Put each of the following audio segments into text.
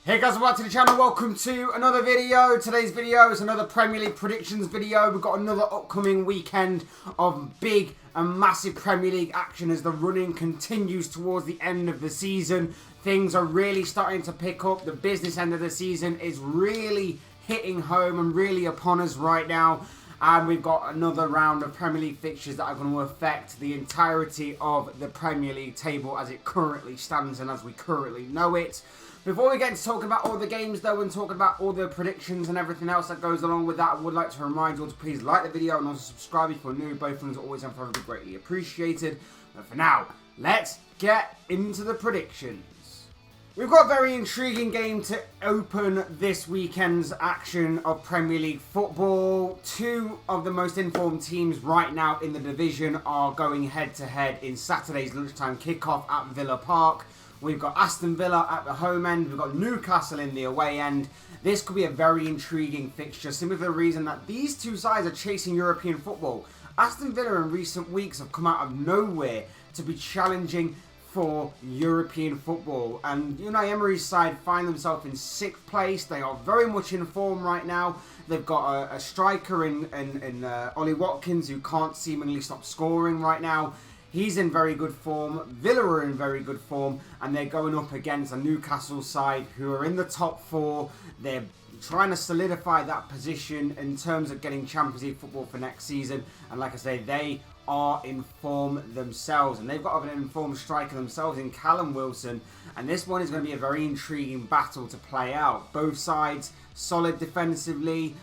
Hey guys, welcome to the channel. Welcome to another video. Today's video is another Premier League predictions video. We've got another upcoming weekend of big and massive Premier League action as the running continues towards the end of the season. Things are really starting to pick up. The business end of the season is really hitting home and really upon us right now. And we've got another round of Premier League fixtures that are going to affect the entirety of the Premier League table as it currently stands and as we currently know it. Before we get into talking about all the games though and talking about all the predictions and everything else that goes along with that, I would like to remind you all to please like the video and also subscribe if you're new. Both things are always and forever greatly appreciated. But for now, let's get into the predictions. We've got a very intriguing game to open this weekend's action of Premier League football. Two of the most informed teams right now in the division are going head to head in Saturday's lunchtime kickoff at Villa Park. We've got Aston Villa at the home end. We've got Newcastle in the away end. This could be a very intriguing fixture simply for the reason that these two sides are chasing European football. Aston Villa in recent weeks have come out of nowhere to be challenging for European football. And Unai Emery's side find themselves in 6th place. They are very much in form right now. They've got a striker in Ollie Watkins who can't seemingly stop scoring right now. He's in very good form. Villa are in very good form. And they're going up against a Newcastle side who are in the top 4. They're trying to solidify that position in terms of getting Champions League football for next season. And like I say, they are in form themselves. And they've got an informed striker themselves in Callum Wilson. And this one is going to be a very intriguing battle to play out. Both sides solid defensively.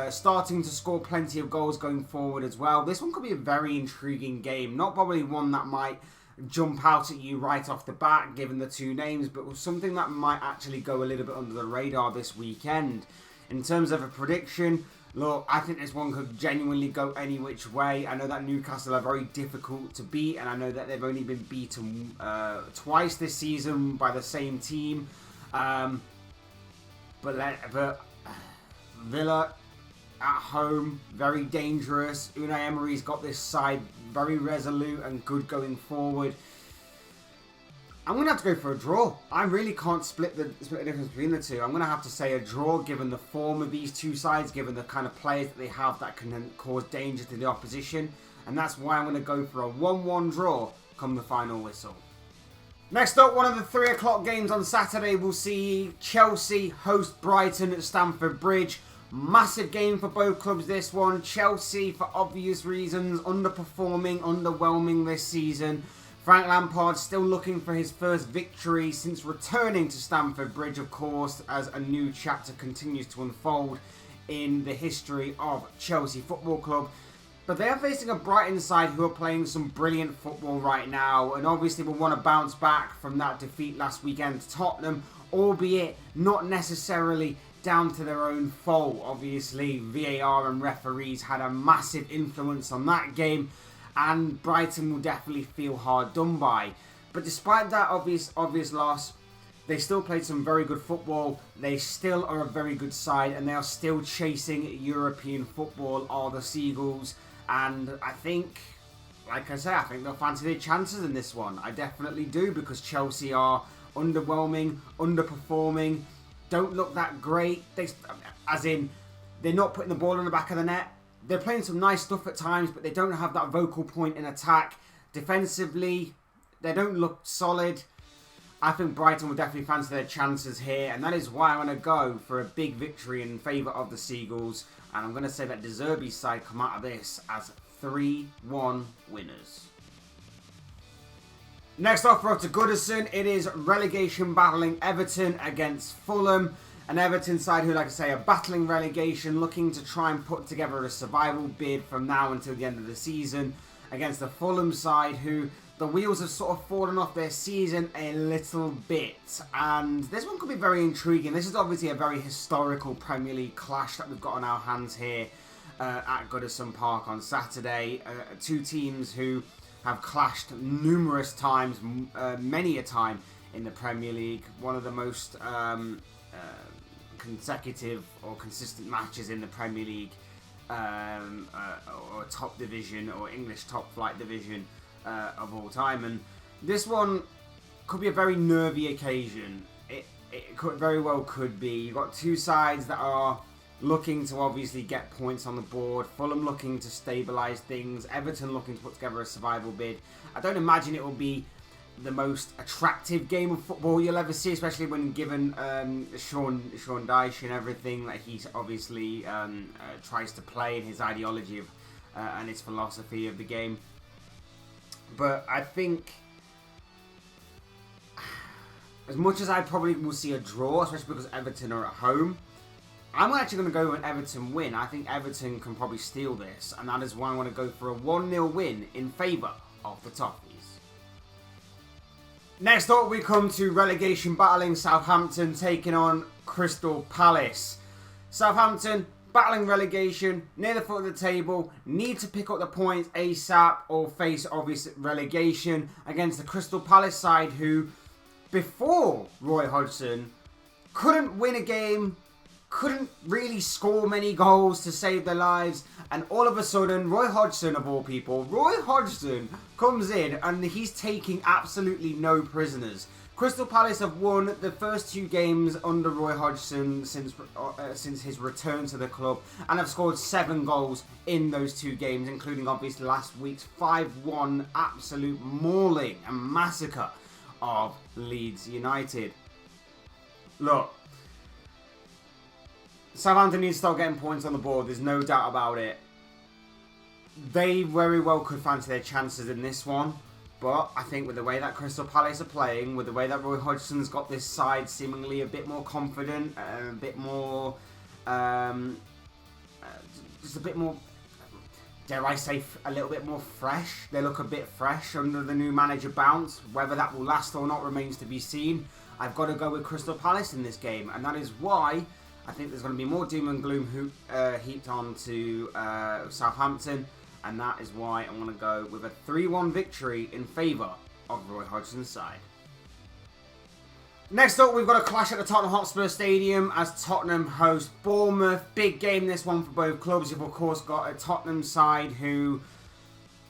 Starting to score plenty of goals going forward as well. This one could be a very intriguing game. Not probably one that might jump out at you right off the bat, given the two names, but something that might actually go a little bit under the radar this weekend. In terms of a prediction, look, I think this one could genuinely go any which way. I know that Newcastle are very difficult to beat, and I know that they've only been beaten twice this season by the same team. But Villa at home, very dangerous. Unai Emery's got this side very resolute and good going forward. I'm going to have to go for a draw. I really can't split the difference between the two. I'm going to have to say a draw given the form of these two sides, given the kind of players that they have that can cause danger to the opposition. And that's why I'm going to go for a 1-1 draw come the final whistle. Next up, one of the 3 o'clock games on Saturday, we'll see Chelsea host Brighton at Stamford Bridge. Massive game for both clubs this one. Chelsea, for obvious reasons, underperforming, underwhelming this season. Frank Lampard still looking for his first victory since returning to Stamford Bridge, of course, as a new chapter continues to unfold in the history of Chelsea Football Club. But they are facing a Brighton side who are playing some brilliant football right now, and obviously will want to bounce back from that defeat last weekend to Tottenham, albeit not necessarily down to their own fault. Obviously, VAR and referees had a massive influence on that game, and Brighton will definitely feel hard done by. But despite that obvious loss, they still played some very good football. They still are a very good side, and they are still chasing European football, are the Seagulls. And I think, like I say, I think they'll fancy their chances in this one. I definitely do, because Chelsea are underwhelming, underperforming, don't look that great. As in, they're not putting the ball in the back of the net. They're playing some nice stuff at times, but they don't have that vocal point in attack. Defensively, they don't look solid. I think Brighton will definitely fancy their chances here, and that is why I'm going to go for a big victory in favour of the Seagulls. And I'm going to say that De Zerbi's side come out of this as 3-1 winners. Next off, we're up to Goodison. It is relegation battling Everton against Fulham. An Everton side who, like I say, are battling relegation, looking to try and put together a survival bid from now until the end of the season, against the Fulham side who the wheels have sort of fallen off their season a little bit. And this one could be very intriguing. This is obviously a very historical Premier League clash that we've got on our hands here at Goodison Park on Saturday. Two teams who have clashed numerous times, many a time in the Premier League. One of the most consecutive or consistent matches in the Premier League, or top division or English top flight division of all time. And this one could be a very nervy occasion. very well could be. You've got two sides that are looking to obviously get points on the board. Fulham looking to stabilise things. Everton looking to put together a survival bid. I don't imagine it will be the most attractive game of football you'll ever see, especially when given Sean Dyche and everything that he obviously tries to play in his ideology of, and his philosophy of the game. But I think, as much as I probably will see a draw, especially because Everton are at home, I'm actually going to go with an Everton win. I think Everton can probably steal this, and that is why I want to go for a 1-0 win in favour of the Toffees. Next up, we come to relegation battling Southampton taking on Crystal Palace. Southampton battling relegation, near the foot of the table, need to pick up the points ASAP or face obvious relegation against the Crystal Palace side who, before Roy Hodgson, couldn't win a game, couldn't really score many goals to save their lives, and all of a sudden, Roy Hodgson, of all people, Roy Hodgson comes in and he's taking absolutely no prisoners. Crystal Palace have won the first two games under Roy Hodgson since his return to the club, and have scored 7 goals in those 2 games, including obviously last week's 5-1 absolute mauling and massacre of Leeds United. Look, Southampton needs to start getting points on the board, there's no doubt about it. They very well could fancy their chances in this one, but I think with the way that Crystal Palace are playing, with the way that Roy Hodgson's got this side seemingly a bit more confident, a bit more, just a bit more, dare I say, a little bit more fresh. They look a bit fresh under the new manager bounce. Whether that will last or not remains to be seen. I've got to go with Crystal Palace in this game, and that is why I think there's going to be more doom and gloom heaped on to Southampton, and that is why I'm going to go with a 3-1 victory in favour of Roy Hodgson's side. Next up, we've got a clash at the Tottenham Hotspur Stadium as Tottenham host Bournemouth. Big game, this one for both clubs. You've, of course, got a Tottenham side who,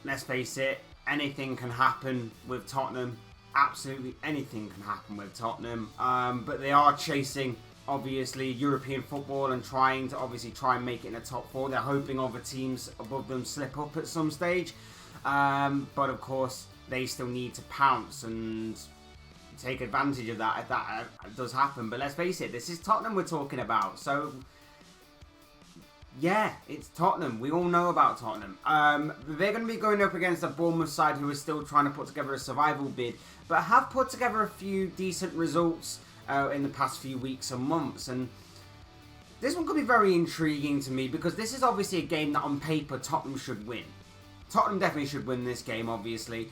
let's face it, anything can happen with Tottenham. Absolutely anything can happen with Tottenham. But they are chasing, obviously, European football and trying to obviously try and make it in the top 4. They're hoping other teams above them slip up at some stage. But, of course, they still need to pounce and take advantage of that if that does happen. But let's face it, this is Tottenham we're talking about. So, yeah, it's Tottenham. We all know about Tottenham. They're going to be going up against a Bournemouth side who is still trying to put together a survival bid, but have put together a few decent results in the past few weeks and months. And this one could be very intriguing to me because this is obviously a game that on paper Tottenham should win. Tottenham definitely should win this game, obviously.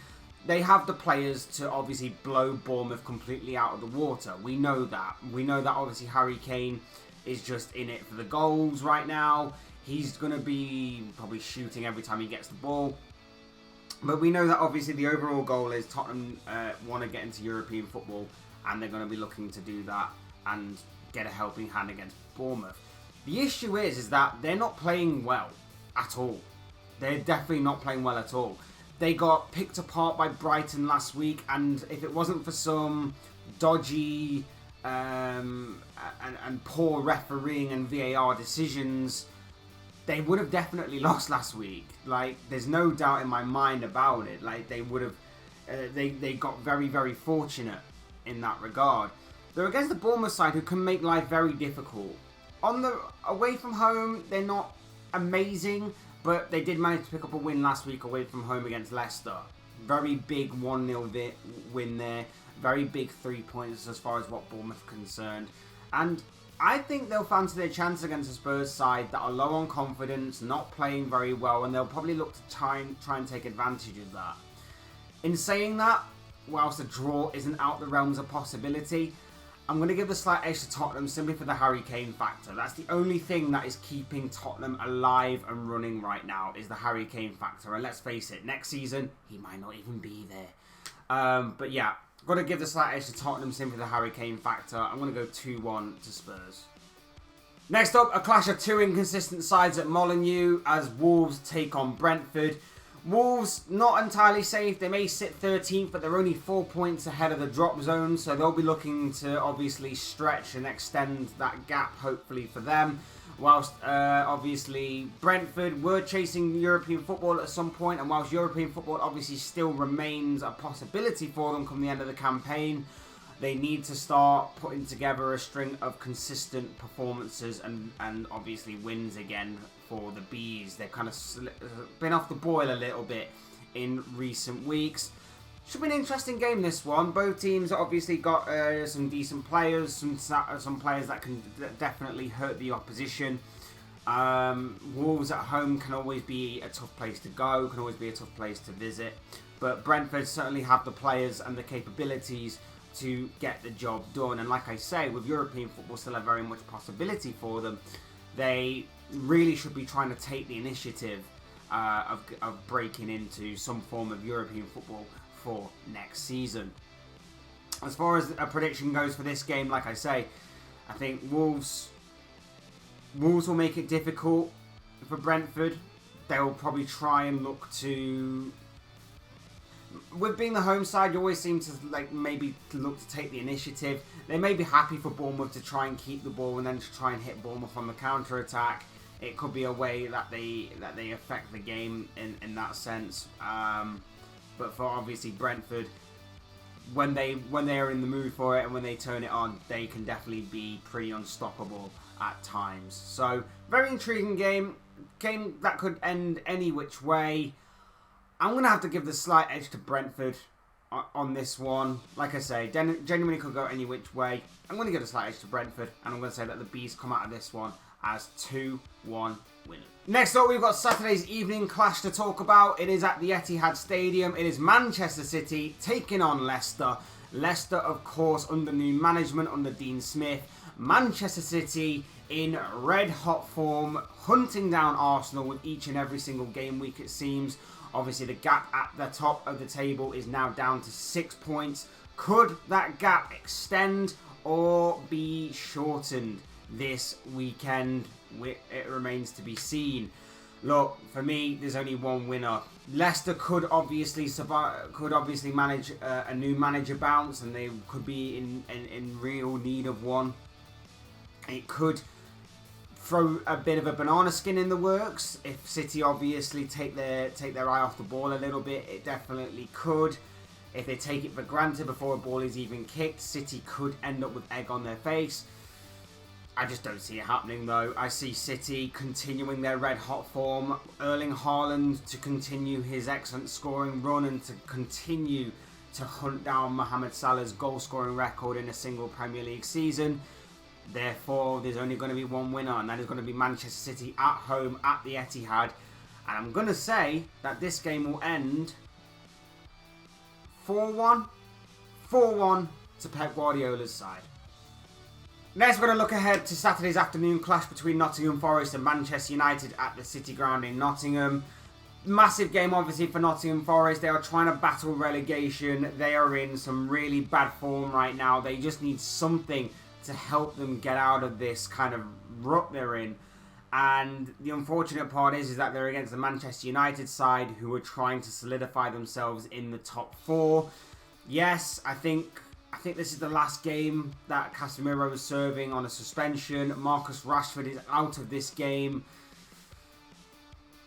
They have the players to obviously blow Bournemouth completely out of the water. We know that. We know that obviously Harry Kane is just in it for the goals right now. He's going to be probably shooting every time he gets the ball. But we know that obviously the overall goal is Tottenham want to get into European football, and they're going to be looking to do that and get a helping hand against Bournemouth. The issue is that they're not playing well at all. They're definitely not playing well at all. They got picked apart by Brighton last week, and if it wasn't for some dodgy and poor refereeing and VAR decisions, they would have definitely lost last week. Like, there's no doubt in my mind about it. Like, they would have, they got very, very fortunate in that regard. They're against the Bournemouth side who can make life very difficult. Away from home, they're not amazing, but they did manage to pick up a win last week away from home against Leicester. Very big 1-0 win there. Very big 3 points as far as what Bournemouth are concerned. And I think they'll fancy their chance against a Spurs side that are low on confidence, not playing very well, and they'll probably look to try and take advantage of that. In saying that, whilst a draw isn't out the realms of possibility, I'm going to give the slight edge to Tottenham simply for the Harry Kane factor. That's the only thing that is keeping Tottenham alive and running right now, is the Harry Kane factor. And let's face it, next season, he might not even be there. But yeah, got to give the slight edge to Tottenham simply for the Harry Kane factor. I'm going to go 2-1 to Spurs. Next up, a clash of two inconsistent sides at Molineux as Wolves take on Brentford. Wolves, not entirely safe. They may sit 13th, but they're only 4 points ahead of the drop zone, so they'll be looking to obviously stretch and extend that gap, hopefully, for them. Whilst, obviously, Brentford were chasing European football at some point, and whilst European football obviously still remains a possibility for them come the end of the campaign, they need to start putting together a string of consistent performances and obviously wins again for the Bees. They've kind of been off the boil a little bit in recent weeks. Should be an interesting game, this one. Both teams obviously got some decent players, some players that can definitely hurt the opposition. Wolves at home can always be a tough place to go, can always be a tough place to visit. But Brentford certainly have the players and the capabilities to get the job done. And like I say, with European football still a very much possibility for them, they really should be trying to take the initiative of breaking into some form of European football for next season. As far as a prediction goes for this game, like I say, I think Wolves will make it difficult for Brentford. They'll probably try and look to... With being the home side, you always seem to maybe look to take the initiative. They may be happy for Bournemouth to try and keep the ball and then to try and hit Bournemouth on the counter attack. It could be a way that they affect the game in that sense. But for obviously Brentford, when they are in the mood for it and when they turn it on, they can definitely be pretty unstoppable at times. So very intriguing game that could end any which way. I'm going to have to give the slight edge to Brentford on this one. Like I say, genuinely could go any which way. I'm going to give the slight edge to Brentford, and I'm going to say that the Bees come out of this one as 2-1 winners. Next up, we've got Saturday's evening clash to talk about. It is at the Etihad Stadium. It is Manchester City taking on Leicester. Leicester, of course, under new management, under Dean Smith. Manchester City in red-hot form, hunting down Arsenal with each and every single game week, it seems. Obviously, the gap at the top of the table is now down to 6 points. Could that gap extend or be shortened this weekend? It remains to be seen. Look, for me, there's only one winner. Leicester could obviously manage a new manager bounce, and they could be in real need of one. It could throw a bit of a banana skin in the works if City obviously take their eye off the ball a little bit. It definitely could. If they take it for granted before a ball is even kicked, City could end up with egg on their face. I just don't see it happening though. I see City continuing their red hot form, Erling Haaland to continue his excellent scoring run and to continue to hunt down Mohamed Salah's goal scoring record in a single Premier League season. Therefore, there's only going to be one winner, and that is going to be Manchester City at home at the Etihad. And I'm going to say that this game will end 4-1. 4-1 to Pep Guardiola's side. Next, we're going to look ahead to Saturday's afternoon clash between Nottingham Forest and Manchester United at the City Ground in Nottingham. Massive game, obviously, for Nottingham Forest. They are trying to battle relegation. They are in some really bad form right now. They just need something to help them get out of this kind of rut they're in. And the unfortunate part is that they're against the Manchester United side, who are trying to solidify themselves in the top four. Yes, I think this is the last game that Casemiro is serving on a suspension. Marcus Rashford is out of this game.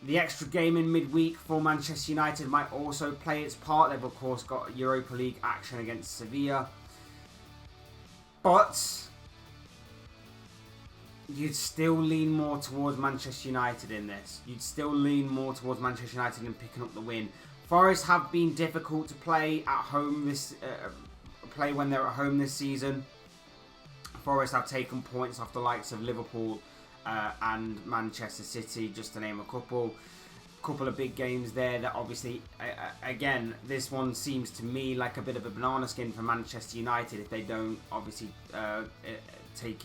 The extra game in midweek for Manchester United might also play its part. They've, of course, got Europa League action against Sevilla. But you'd still lean more towards Manchester United in this. You'd still lean more towards Manchester United in picking up the win. Forest have been difficult to play at home play when they're at home this season. Forest have taken points off the likes of Liverpool and Manchester City, just to name a couple. Couple of big games there that obviously, again, this one seems to me like a bit of a banana skin for Manchester United if they don't obviously take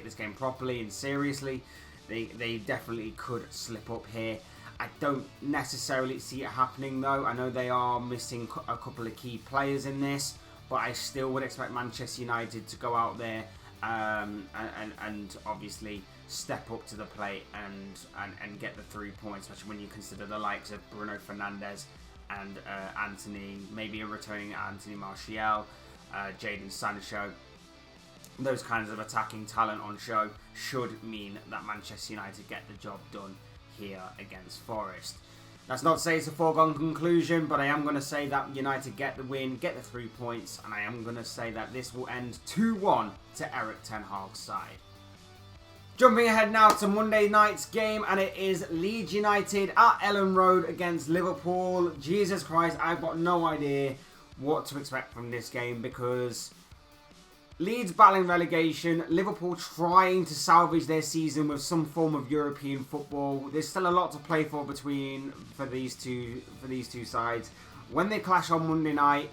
this game properly and seriously. They definitely could slip up here. I don't necessarily see it happening though. I know they are missing a couple of key players in this, but I still would expect Manchester United to go out there and obviously step up to the plate and get the 3 points, especially when you consider the likes of Bruno Fernandes and Anthony, maybe a returning Anthony Martial, Jadon Sancho. Those kinds of attacking talent on show should mean that Manchester United get the job done here against Forest. That's not to say it's a foregone conclusion, but I am going to say that United get the win, get the 3 points, and I am going to say that this will end 2-1 to Erik ten Hag's side. Jumping ahead now to Monday night's game, and it is Leeds United at Elland Road against Liverpool. Jesus Christ, I've got no idea what to expect from this game, because Leeds battling relegation, Liverpool trying to salvage their season with some form of European football. There's still a lot to play for these two sides. When they clash on Monday night,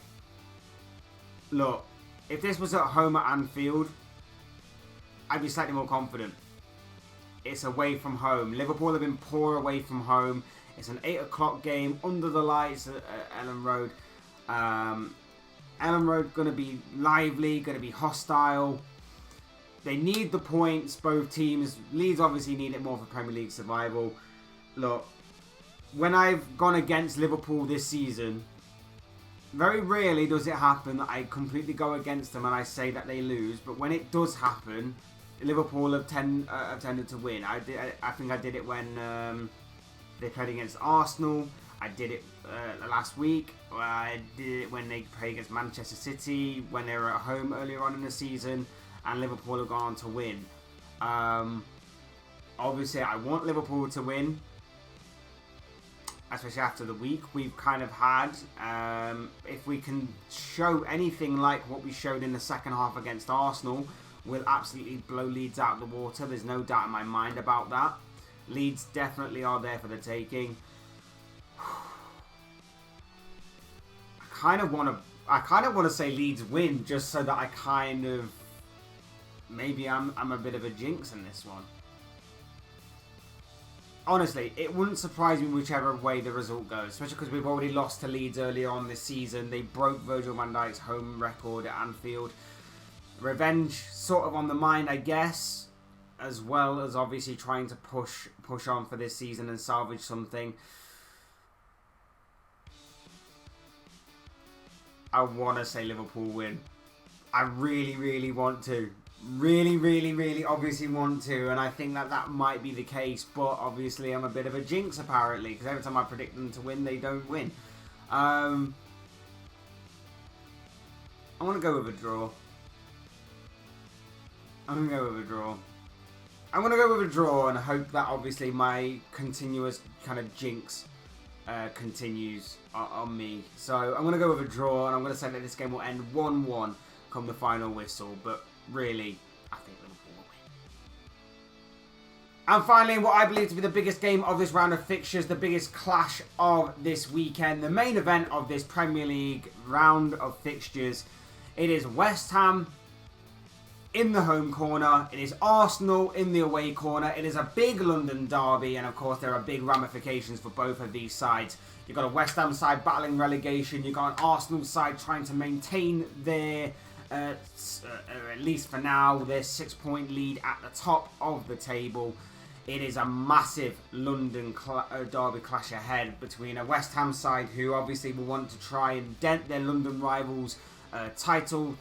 look, if this was at home at Anfield, I'd be slightly more confident. It's away from home. Liverpool have been poor away from home. It's an 8 o'clock game under the lights at Elland Road. Elland Road going to be lively, going to be hostile. They need the points, both teams. Leeds obviously need it more for Premier League survival. Look, when I've gone against Liverpool this season, very rarely does it happen that I completely go against them and I say that they lose. But when it does happen, Liverpool have tended to win. I think I did it when they played against Arsenal. I did it last week. I did it when they played against Manchester City, when they were at home earlier on in the season, and Liverpool have gone on to win. Obviously, I want Liverpool to win, especially after the week we've kind of had. If we can show anything like what we showed in the second half against Arsenal, we'll absolutely blow Leeds out of the water. There's no doubt in my mind about that. Leeds definitely are there for the taking. I kind of want to say Leeds win, just so that I kind of, maybe I'm a bit of a jinx in this one. Honestly, it wouldn't surprise me whichever way the result goes, especially because we've already lost to Leeds earlier on this season. They broke Virgil van Dijk's home record at Anfield. Revenge sort of on the mind, I guess, as well as obviously trying to push on for this season and salvage something. I want to say Liverpool win. I really, really want to. Really, really, really obviously want to. And I think that might be the case. But obviously I'm a bit of a jinx apparently. Because every time I predict them to win, they don't win. I want to go with a draw. I'm going to go with a draw and hope that obviously my continuous kind of jinx continues on me. So I'm going to go with a draw, and I'm going to say that this game will end 1-1 come the final whistle. But really, I think Liverpool will win. And finally, what I believe to be the biggest game of this round of fixtures, the biggest clash of this weekend, the main event of this Premier League round of fixtures. It is West Ham in the home corner. It is Arsenal in the away corner. It is a big London derby, and of course there are big ramifications for both of these sides. You've got a West Ham side battling relegation. You've got an Arsenal side trying to maintain their, at least for now, their 6-point lead at the top of the table. It is a massive London derby clash ahead between a West Ham side who obviously will want to try and dent their London rivals' title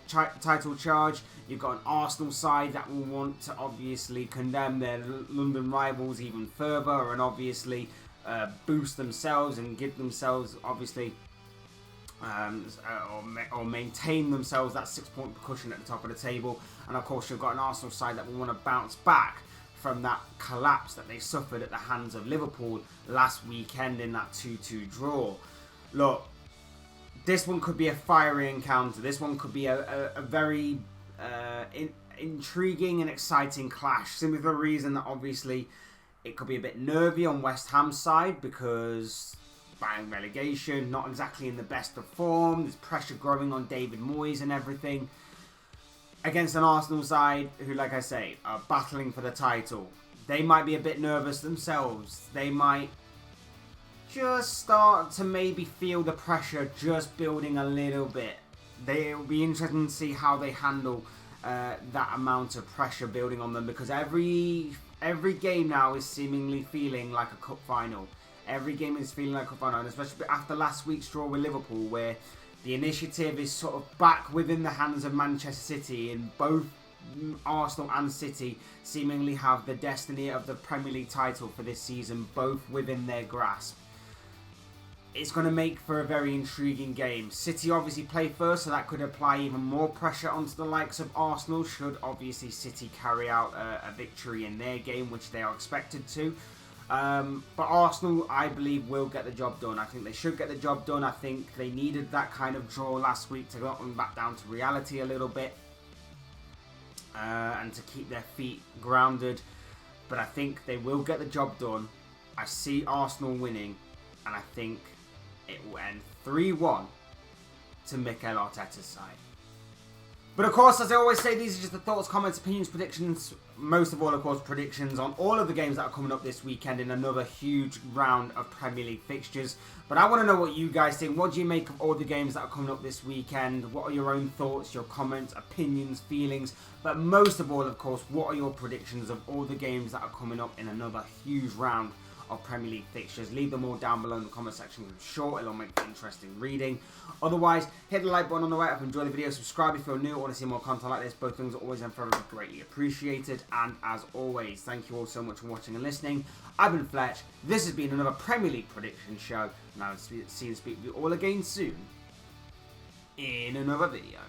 charge. You've got an Arsenal side that will want to obviously condemn their London rivals even further and obviously boost themselves and give themselves obviously or maintain themselves that 6-point cushion at the top of the table. And of course you've got an Arsenal side that will want to bounce back from that collapse that they suffered at the hands of Liverpool last weekend in that 2-2 draw. Look, this one could be a fiery encounter. This one could be a very intriguing and exciting clash, simply for the reason that obviously it could be a bit nervy on West Ham's side because battling relegation, not exactly in the best of form. There's pressure growing on David Moyes and everything. Against an Arsenal side who, like I say, are battling for the title. They might be a bit nervous themselves. They might just start to maybe feel the pressure just building a little bit. It will be interesting to see how they handle that amount of pressure building on them, because every game now is seemingly feeling like a cup final. Every game is feeling like a cup final, and especially after last week's draw with Liverpool, where the initiative is sort of back within the hands of Manchester City, and both Arsenal and City seemingly have the destiny of the Premier League title for this season both within their grasp. It's going to make for a very intriguing game. City obviously play first, so that could apply even more pressure onto the likes of Arsenal, should obviously City carry out a victory in their game, which they are expected to. But Arsenal, I believe, will get the job done. I think they should get the job done. I think they needed that kind of draw last week to get them back down to reality a little bit. And to keep their feet grounded. But I think they will get the job done. I see Arsenal winning, and I think it will end 3-1 to Mikel Arteta's side. But of course, as I always say, these are just the thoughts, comments, opinions, predictions. Most of all, of course, predictions on all of the games that are coming up this weekend in another huge round of Premier League fixtures. But I want to know what you guys think. What do you make of all the games that are coming up this weekend? What are your own thoughts, your comments, opinions, feelings? But most of all, of course, what are your predictions of all the games that are coming up in another huge round of Premier League fixtures? Leave them all down below in the comment section. I'm sure it'll make interesting reading. Otherwise, hit the like button on the way up, enjoy the video, subscribe if you're new or want to see more content like this. Both things are always and forever greatly appreciated. And as always, thank you all so much for watching and listening. I've been Fletch. This has been another Premier League prediction show, and I'll see and speak with you all again soon in another video.